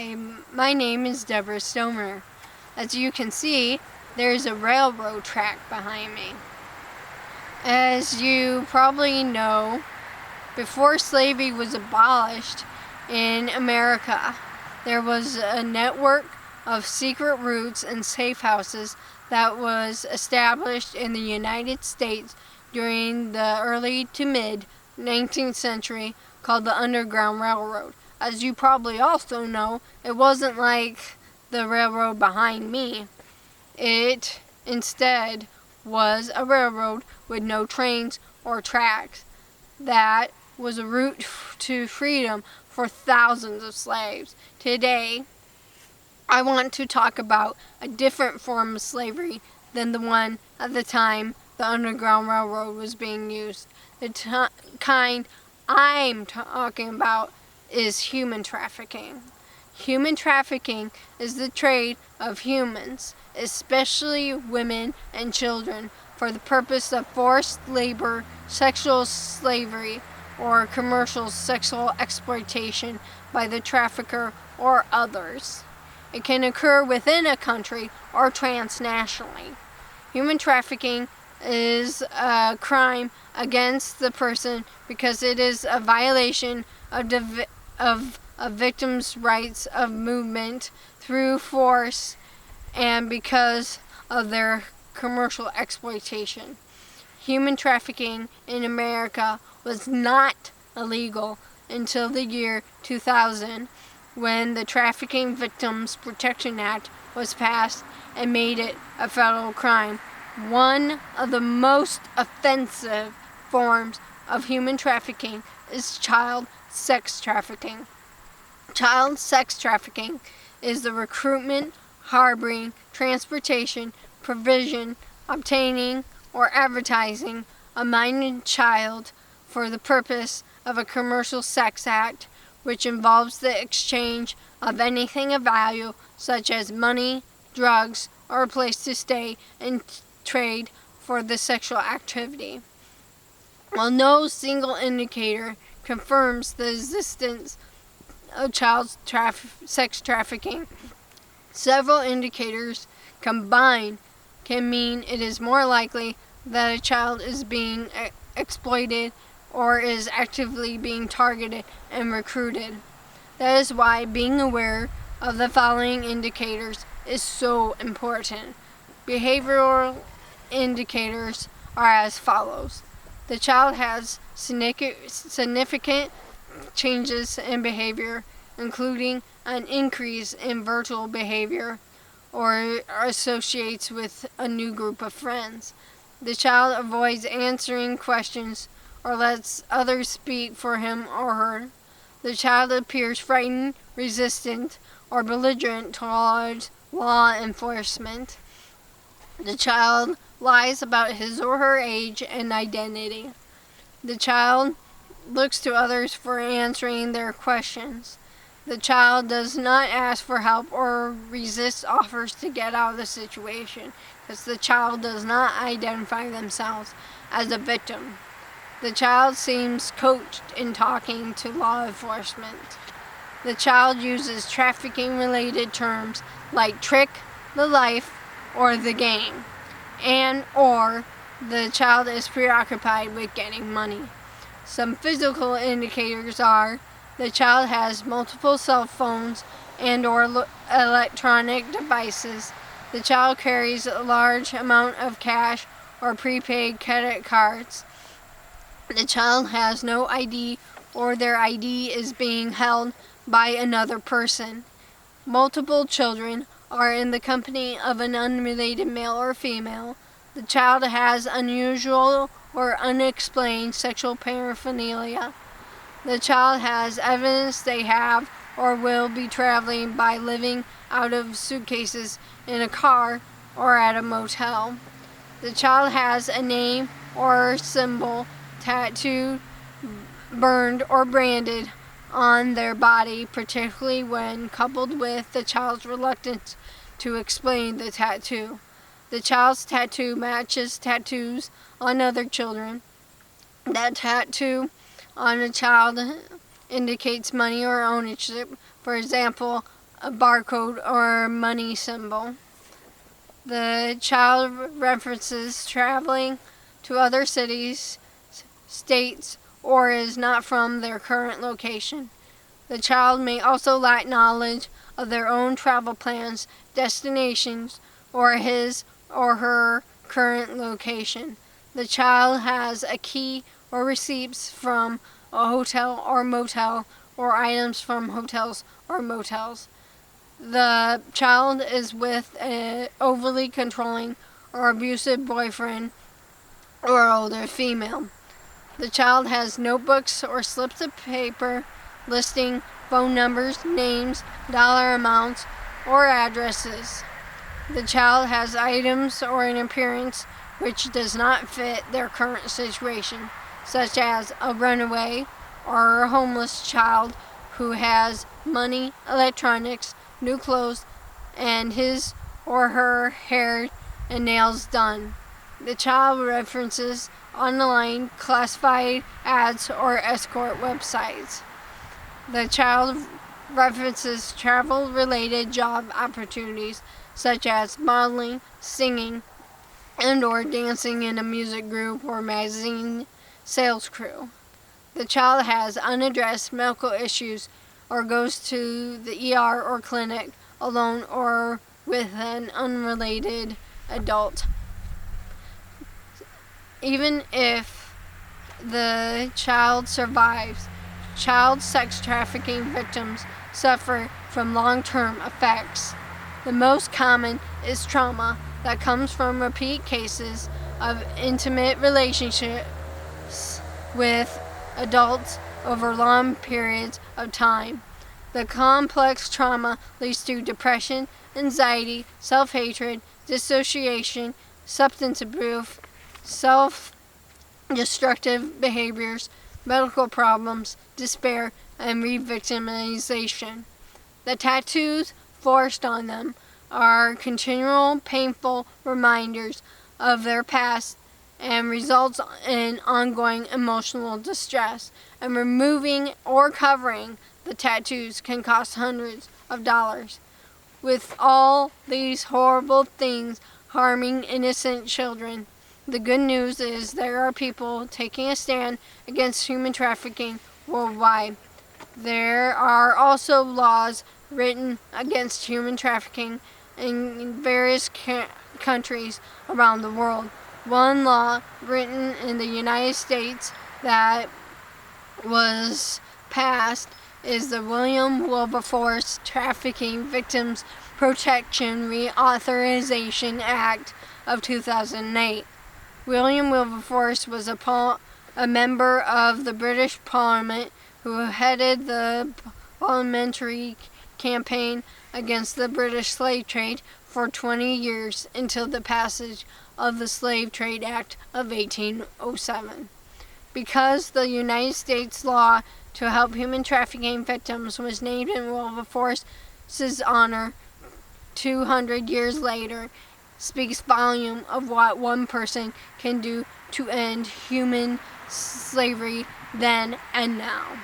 Hi, my name is Deborah Stomer. As you can see, there's a railroad track behind me. As you probably know, before slavery was abolished in America, there was a network of secret routes and safe houses that was established in the United States during the early to mid 19th century called the Underground Railroad. As you probably also know, it wasn't like the railroad behind me. It instead was a railroad with no trains or tracks. That was a route to freedom for thousands of slaves. Today, I want to talk about a different form of slavery than the one at the time the Underground Railroad was being used. The kind I'm talking about is human trafficking. Human trafficking is the trade of humans, especially women and children, for the purpose of forced labor, sexual slavery, or commercial sexual exploitation by the trafficker or others. It can occur within a country or transnationally. Human trafficking is a crime against the person because it is a violation of a victim's rights of movement through force and because of their commercial exploitation. Human trafficking in America was not illegal until the year 2000, when the Trafficking Victims Protection Act was passed and made it a federal crime. One of the most offensive forms of human trafficking is child sex trafficking. Child sex trafficking is the recruitment, harboring, transportation, provision, obtaining, or advertising a minor child for the purpose of a commercial sex act, which involves the exchange of anything of value, such as money, drugs, or a place to stay, in trade for the sexual activity. While no single indicator confirms the existence of child sex trafficking, several indicators combined can mean it is more likely that a child is being exploited or is actively being targeted and recruited. That is why being aware of the following indicators is so important. Behavioral indicators are as follows. The child has significant changes in behavior, including an increase in virtual behavior or associates with a new group of friends. The child avoids answering questions or lets others speak for him or her. The child appears frightened, resistant, or belligerent towards law enforcement. The child lies about his or her age and identity. The child looks to others for answering their questions. The child does not ask for help or resist offers to get out of the situation because the child does not identify themselves as a victim. The child seems coached in talking to law enforcement. The child uses trafficking-related terms like trick, the life, or the game, or the child is preoccupied with getting money. Some physical indicators are the child has multiple cell phones and or electronic devices. The child carries a large amount of cash or prepaid credit cards. The child has no ID or their ID is being held by another person. Multiple children are in the company of an unrelated male or female. The child has unusual or unexplained sexual paraphernalia. The child has evidence they have or will be traveling by living out of suitcases in a car or at a motel. The child has a name or symbol tattooed, burned, or branded on their body, particularly when coupled with the child's reluctance to explain the tattoo. The child's tattoo matches tattoos on other children. That tattoo on a child indicates money or ownership. For example, a barcode or money symbol. The child references traveling to other cities, states, or is not from their current location. The child may also lack knowledge of their own travel plans, destinations, or his or her current location. The child has a key or receipts from a hotel or motel or items from hotels or motels. The child is with an overly controlling or abusive boyfriend or older female. The child has notebooks or slips of paper listing phone numbers, names, dollar amounts, or addresses. The child has items or an appearance which does not fit their current situation, such as a runaway or a homeless child who has money, electronics, new clothes, and his or her hair and nails done. The child references online classified ads or escort websites. The child references travel-related job opportunities such as modeling, singing, and or dancing in a music group or magazine sales crew. The child has unaddressed medical issues or goes to the ER or clinic alone or with an unrelated adult. Even if the child survives, child sex trafficking victims suffer from long-term effects. The most common is trauma that comes from repeat cases of intimate relationships with adults over long periods of time. The complex trauma leads to depression, anxiety, self-hatred, dissociation, substance abuse, self-destructive behaviors, medical problems, despair, and re-victimization. The tattoos forced on them are continual painful reminders of their past and results in ongoing emotional distress, and removing or covering the tattoos can cost hundreds of dollars. With all these horrible things harming innocent children, the good news is there are people taking a stand against human trafficking worldwide. There are also laws written against human trafficking in various countries around the world. One law written in the United States that was passed is the William Wilberforce Trafficking Victims Protection Reauthorization Act of 2008. William Wilberforce was a member of the British Parliament who headed the parliamentary campaign against the British slave trade for 20 years until the passage of the Slave Trade Act of 1807. Because the United States law to help human trafficking victims was named in Wilberforce's honor 200 years later, speaks volume of what one person can do to end human slavery then and now.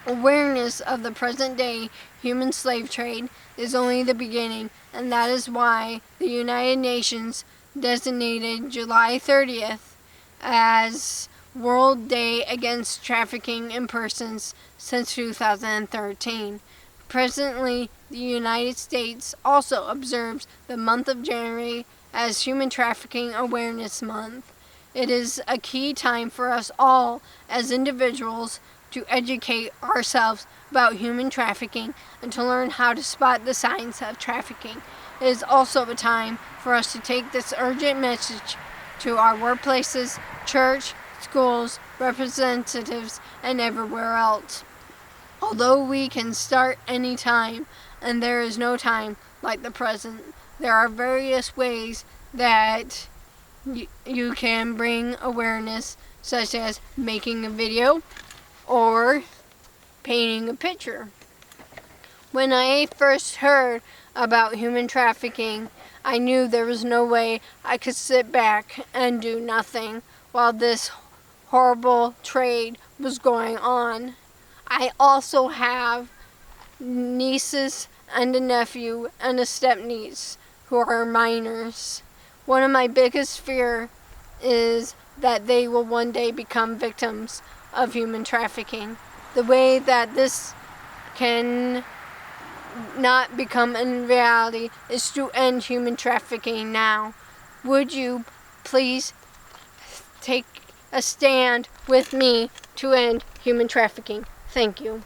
Awareness of the present-day human slave trade is only the beginning, and that is why the United Nations designated July 30th as World Day Against Trafficking in Persons since 2013. Presently, the United States also observes the month of January as Human Trafficking Awareness Month. It is a key time for us all as individuals to educate ourselves about human trafficking and to learn how to spot the signs of trafficking. It is also a time for us to take this urgent message to our workplaces, church, schools, representatives, and everywhere else. Although we can start any time, and there is no time like the present, there are various ways that you can bring awareness, such as making a video or painting a picture. When I first heard about human trafficking, I knew there was no way I could sit back and do nothing while this horrible trade was going on. I also have nieces and a nephew and a stepniece who are minors. One of my biggest fears is that they will one day become victims of human trafficking. The way that this can not become a reality is to end human trafficking now. Would you please take a stand with me to end human trafficking? Thank you.